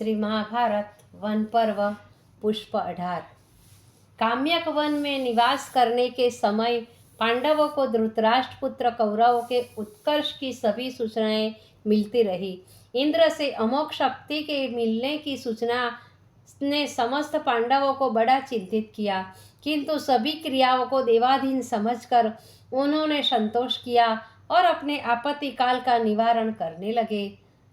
Shri Mahabharat one पर्व पुष्प 18। Kamyaka one में निवास करने के समय पांडवों को धृतराष्ट्र पुत्र कौरवों के उत्कर्ष की सभी सूचनाएं मिलती रही। इंद्र से अमोघ शक्ति के मिलने की सूचना ने समस्त पांडवों को बड़ा चिंतित किया, किंतु सभी क्रियाओं को देवाधीन समझकर उन्होंने संतोष किया और अपने आपत्ति काल का निवारण करने लगे।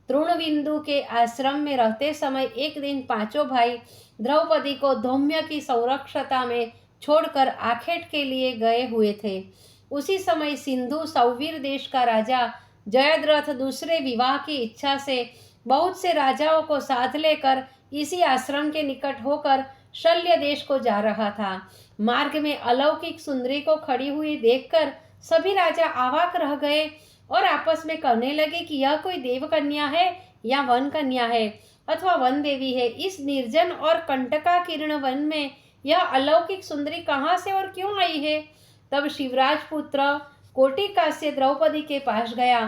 तृणबिंदु के आश्रम में रहते समय एक दिन पांचों भाई द्रौपदी को धौम्य की संरक्षता में छोड़कर आखेट के लिए गए हुए थे। उसी समय सिंधु सौवीर देश का राजा जयद्रथ दूसरे विवाह की इच्छा से बहुत से राजाओं को साथ लेकर इसी आश्रम के निकट होकर शल्य देश को जा रहा था। मार्ग में अलौकिक सुंदरी को खड़ी हुई देखकर सभी राजा अवाक रह गए और आपस में कहने लगे कि यह कोई देव कन्या है या वन कन्या है अथवा वन देवी है। इस निर्जन और कंटकाकीर्ण वन में यह अलौकिक सुंदरी कहाँ से और क्यों आई है? तब शिवराज पुत्र कोटिकास्य द्रौपदी के पास गया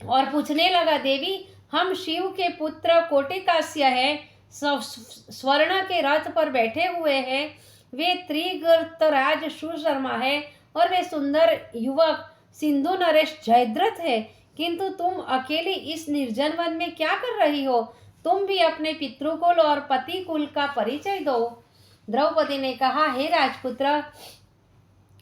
और पूछने लगा, देवी, हम शिव के पुत्र कोटिकास्य है, स्वर्ण के रथ पर बैठे हुए हैं। वे त्रिगर्तराज सुशर्मा है और वे सुंदर युवक सिंधु नरेश जयद्रथ है, किंतु तुम अकेली इस निर्जन वन में क्या कर रही हो? तुम भी अपने पितृकुल और पति कुल का परिचय दो। द्रौपदी ने कहा, हे राजपुत्र,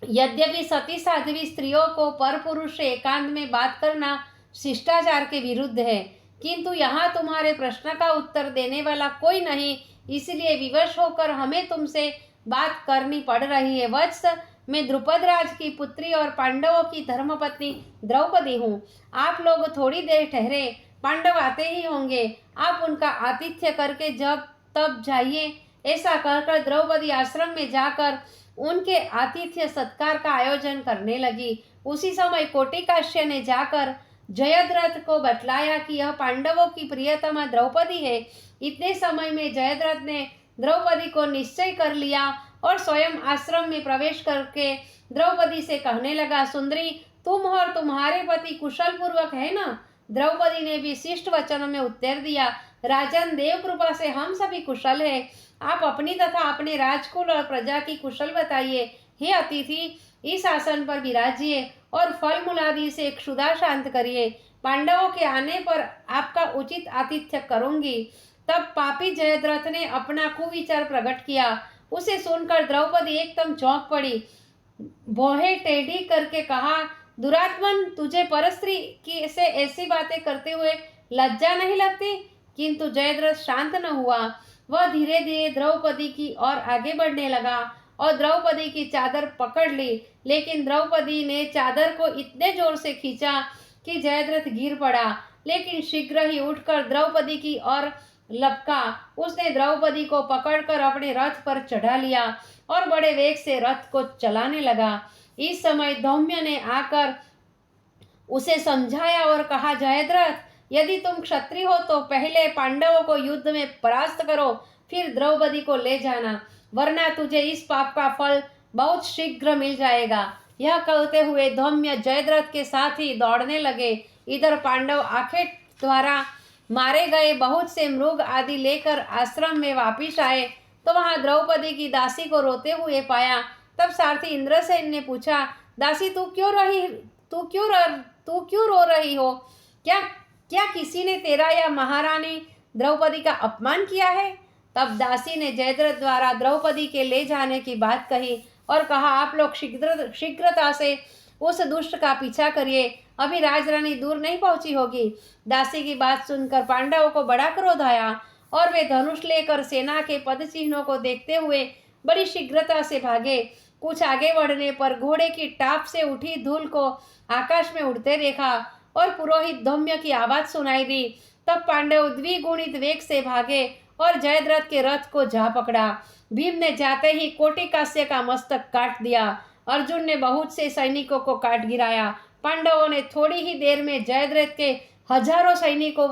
यद्यपि सती साध्वी स्त्रियों को परपुरुष से एकांत में बात करना शिष्टाचार के विरुद्ध है, किंतु यहाँ तुम्हारे प्रश्न का उत्तर देने वाला कोई नहीं, इसलिए विवश होकर हमें तुमसे बात करनी पड़ रही है। वत्स, मैं द्रुपद राज की पुत्री और पांडवों की धर्मपत्नी द्रौपदी हूँ। आप लोग थोड़ी देर ठहरे, पांडव आते ही होंगे, आप उनका आतिथ्य करके जब तब जाइए। ऐसा कहकर द्रौपदी आश्रम में जाकर उनके आतिथ्य सत्कार का आयोजन करने लगी। उसी समय कोटिकास्य ने जाकर जयद्रथ को बतलाया कि यह पांडवों की प्रियतमा द्रौपदी है। इतने समय में जयद्रथ ने द्रौपदी को निश्चय कर लिया और स्वयं आश्रम में प्रवेश करके द्रौपदी से कहने लगा, सुंदरी, तुम और तुम्हारे पति कुशल पूर्वक है ना? द्रौपदी ने भी शिष्ट वचनों में उत्तर दिया, राजन, देव कृपा से हम सभी कुशल है। आप अपनी तथा अपने राजकुल और प्रजा की कुशल बताइए। हे अतिथि, इस आसन पर विराजिए और फल मूलादि से क्षुधा शांत करिए। पांडवों के आने पर आपका उचित आतिथ्य करूंगी। तब पापी जयद्रथ ने अपना कुविचार प्रकट किया। उसे सुनकर द्रौपदी एकदम चौंक पड़ी। भौहें टेढ़ी करके कहा, दुरात्मन, तुझे परस्त्री की से ऐसी बातें करते हुए लज्जा नहीं लगती? किंतु जयद्रथ शांत न हुआ। वह धीरे धीरे द्रौपदी की ओर आगे बढ़ने लगा और द्रौपदी की चादर पकड़ ली, लेकिन द्रौपदी ने चादर को इतने जोर से खींचा कि जयद्रथ गिर पड़ा, लेकिन शीघ्र ही उठकर द्रौपदी की ओर लपका। उसने द्रौपदी को पकड़कर अपने रथ पर चढ़ा लिया और बड़े वेग से रथ को चलाने लगा। इस समय धौम्य ने आकर उसे समझाया और कहा, जयद्रथ, यदि तुम क्षत्रिय हो तो पहले पांडवों को युद्ध में परास्त करो, फिर द्रौपदी को ले जाना, वरना तुझे इस पाप का फल बहुत शीघ्र मिल जाएगा। यह कहते हुए धौम्य जयद्रथ के साथ ही दौड़ने लगे। इधर पांडव आखेट द्वारा मारे गए बहुत से मृग आदि लेकर आश्रम में वापिस आए तो वहां द्रौपदी की दासी को रोते हुए पाया। तब सारथी इंद्रसेन ने पूछा, दासी, तू क्यों रो रही हो? क्या किसी ने तेरा या महारानी द्रौपदी का अपमान किया है? तब दासी ने जयद्रथ द्वारा द्रौपदी के ले जाने की बात कही और कहा, आप लोग शीघ्रता से उस दुष्ट का पीछा करिए, अभी राजरानी दूर नहीं पहुंची होगी। दासी की बात सुनकर पांडवों को बड़ा क्रोध आया और वे धनुष लेकर सेना के पद चिन्हों को देखते हुए बड़ी शीघ्रता से भागे। कुछ आगे बढ़ने पर घोड़े की टाप से उठी धूल को आकाश में उड़ते देखा और पुरोहित धौम्य की आवाज सुनाई दी। तब पांडव द्विगुणित वेग से भागे और जयद्रथ के रथ को जा पकड़ा। भीम ने जाते ही कोटिकास्य का मस्तक काट दिया। अर्जुन ने बहुत से सैनिकों को काट गिराया। पांडवों ने थोड़ी ही देर में जयद्रथ के हजारों सैनिकों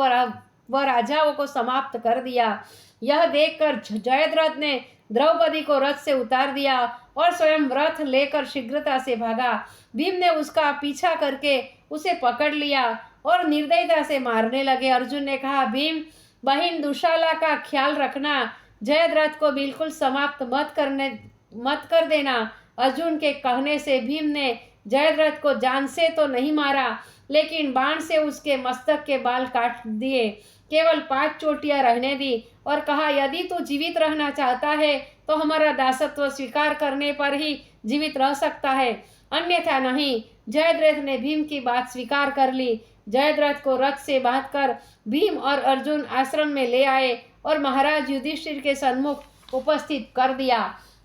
व राजाओं को समाप्त कर दिया। यह देखकर जयद्रथ ने द्रौपदी को रथ से उतार दिया और स्वयं रथ लेकर शीघ्रता से भागा। भीम ने उसका पीछा करके उसे पकड़ लिया और निर्दयता से मारने लगे। अर्जुन ने कहा, भीम, बहन दुशाला का ख्याल रखना, जयद्रथ को बिल्कुल समाप्त मत कर देना। अर्जुन के कहने से भीम ने जयद्रथ को जान से तो नहीं मारा, लेकिन बाण से उसके मस्तक के बाल काट दिए, केवल 5 चोटियां रहने दी और कहा, यदि तू जीवित रहना चाहता है तो हमारा दासत्व स्वीकार करने पर ही जीवित रह सकता है, अन्यथा नहीं। जयद्रथ ने भीम की बात स्वीकार कर ली। जयद्रथ को रथ से बांधकर भीम और अर्जुन आश्रम में ले आए और महाराज युधिष्ठिर के सन्मुख उपस्थित कर दिया।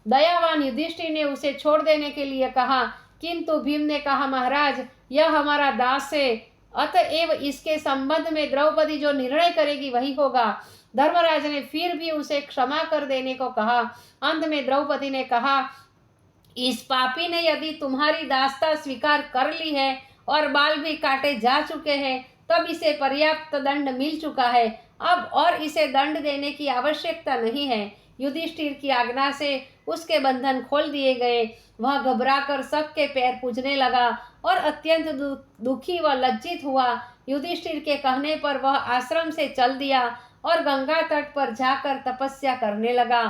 दयावान युधिष्ठिर ने उसे छोड़ देने के लिए कहा, किंतु भीम ने कहा, महाराज यह हमारा दास है, अतएव इसके संबंध में द्रौपदी जो निर्णय करेगी वही होगा। धर्मराज ने फिर भी उसे क्षमा कर देने को कहा। अंत में द्रौपदी ने कहा, इस पापी ने यदि तुम्हारी दासता स्वीकार कर ली है और बाल भी काटे जा चुके हैं, तब इसे पर्याप्त दंड मिल चुका है, अब और इसे दंड देने की आवश्यकता नहीं है। युधिष्ठिर की आज्ञा से उसके बंधन खोल दिए गए। वह घबराकर सबके पैर पूजने लगा और अत्यंत दुखी व लज्जित हुआ। युधिष्ठिर के कहने पर वह आश्रम से चल दिया और गंगा तट पर जाकर तपस्या करने लगा।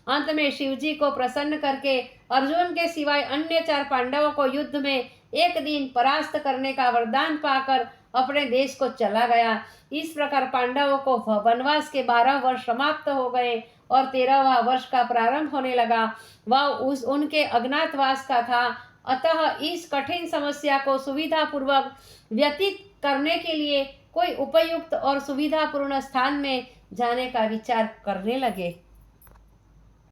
अंत में शिवजी को प्रसन्न करके अर्जुन के सिवाय अन्य 4 पांडवों को युद्ध में एक दिन परास्त करने का वरदान पाकर अपने देश को चला गया। इस प्रकार पांडवों को वनवास के 12 वर्ष समाप्त हो गए और 13वां वर्ष का प्रारंभ होने लगा। वह उनके अज्ञातवास का था। अतः इस कठिन समस्या को सुविधापूर्वक व्यतीत करने के लिए कोई उपयुक्त और सुविधापूर्ण स्थान में जाने का विचार करने लगे।